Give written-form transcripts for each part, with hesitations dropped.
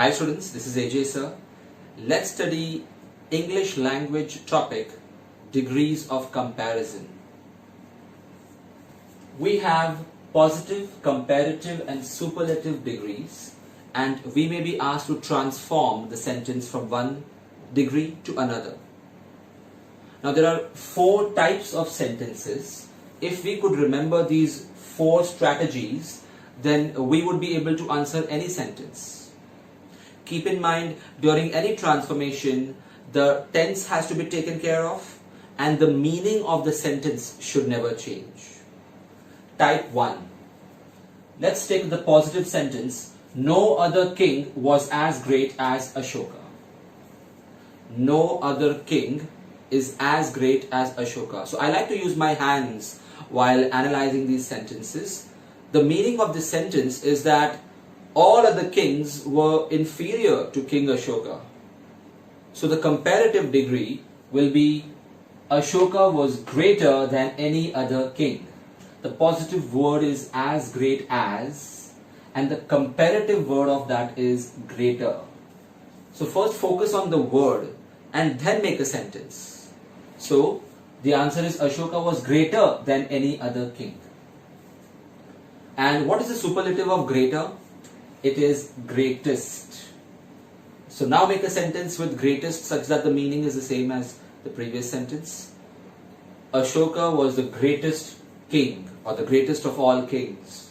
Hi students, this is AJ sir. Let's study English language topic, degrees of comparison. We have positive, comparative and superlative degrees, and we may be asked to transform the sentence from one degree to another. Now there are four types of sentences. If we could remember these four strategies, then we would be able to answer any sentence. Keep in mind, during any transformation, the tense has to be taken care of and the meaning of the sentence should never change. Type 1. Let's take the positive sentence, no other king was as great as Ashoka. No other king is as great as Ashoka. So I like to use my hands while analyzing these sentences. The meaning of this sentence is that all other kings were inferior to King Ashoka. So the comparative degree will be Ashoka was greater than any other king. The positive word is as great as, and the comparative word of that is greater. So first focus on the word and then make a sentence. So the answer is Ashoka was greater than any other king. And what is the superlative of greater? It is greatest. So now make a sentence with greatest such that the meaning is the same as the previous sentence. Ashoka was the greatest king, or the greatest of all kings.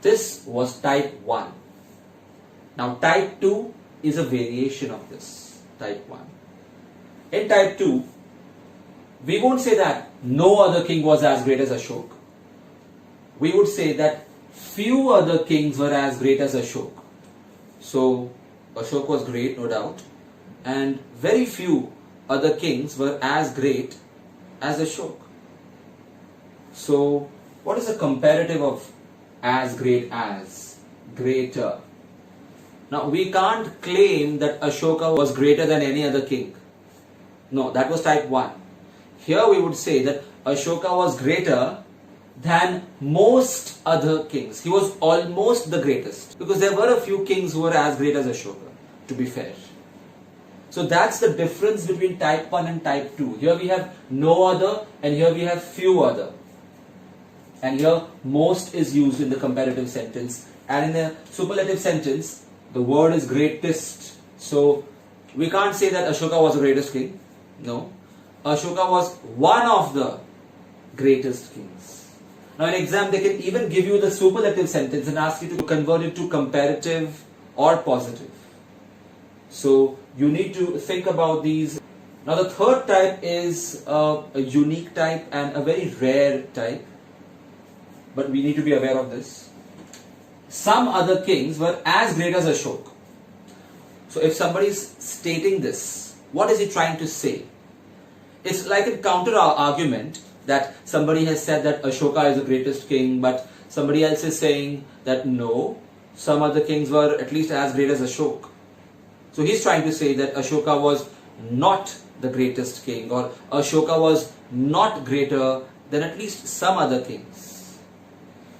This was type 1. Now type 2 is a variation of this, type 1. In type 2, we won't say that no other king was as great as Ashoka. We would say that few other kings were as great as Ashoka. So Ashoka was great, no doubt, and very few other kings were as great as Ashoka. So what is the comparative of as great as? Greater. Now we can't claim that Ashoka was greater than any other king. No, that was type 1. Here we would say that Ashoka was greater than most other kings. He was almost the greatest, because there were a few kings who were as great as Ashoka, to be fair. So that's the difference between type 1 and type 2. Here we have no other, and here we have few other. And here most is used in the comparative sentence, and in the superlative sentence the word is greatest. So we can't say that Ashoka was the greatest king. No, Ashoka was one of the greatest kings. Now in exam they can even give you the superlative sentence and ask you to convert it to comparative or positive. So you need to think about these. Now the third type is a unique type and a very rare type, but we need to be aware of this. Some other kings were as great as Ashoka. So if somebody is stating this, what is he trying to say? It's like a counter argument that somebody has said that Ashoka is the greatest king, but somebody else is saying that no, some other kings were at least as great as Ashoka. So he's trying to say that Ashoka was not the greatest king, or Ashoka was not greater than at least some other kings.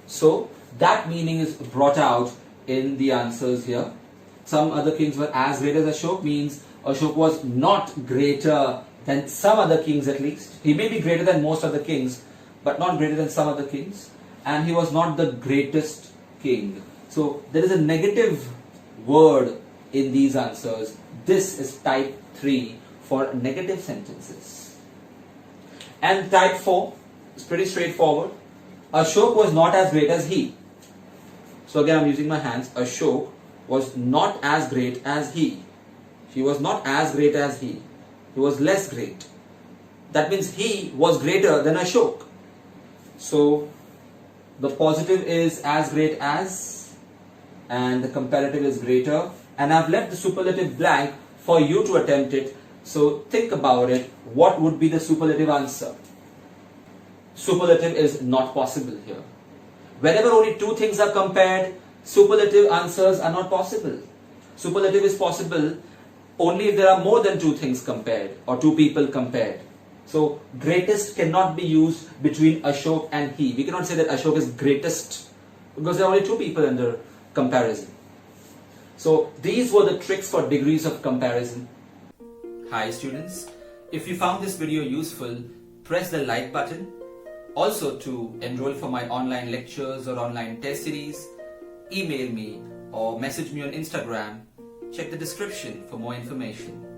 So that meaning is brought out in the answers here. Some other kings were as great as Ashoka means Ashoka was not greater than some other kings at least. He may be greater than most other kings, but not greater than some other kings. And he was not the greatest king. So there is a negative word in these answers. This is type 3 for negative sentences. And type 4 is pretty straightforward. Ashoka was not as great as he. So again I'm using my hands. Ashoka was not as great as he. He was not as great as he. He was less great. That means he was greater than Ashoka. So the positive is as great as, and the comparative is greater. And I've left the superlative blank for you to attempt it. So think about it. What would be the superlative answer? Superlative is not possible here. Whenever only two things are compared, superlative answers are not possible. Superlative is possible only if there are more than two things compared or two people compared. So greatest cannot be used between Ashoka and he. We cannot say that Ashoka is greatest because there are only two people under comparison. So these were the tricks for degrees of comparison. Hi students, if you found this video useful, press the like button. Also, to enroll for my online lectures or online test series, email me or message me on Instagram. Check the description for more information.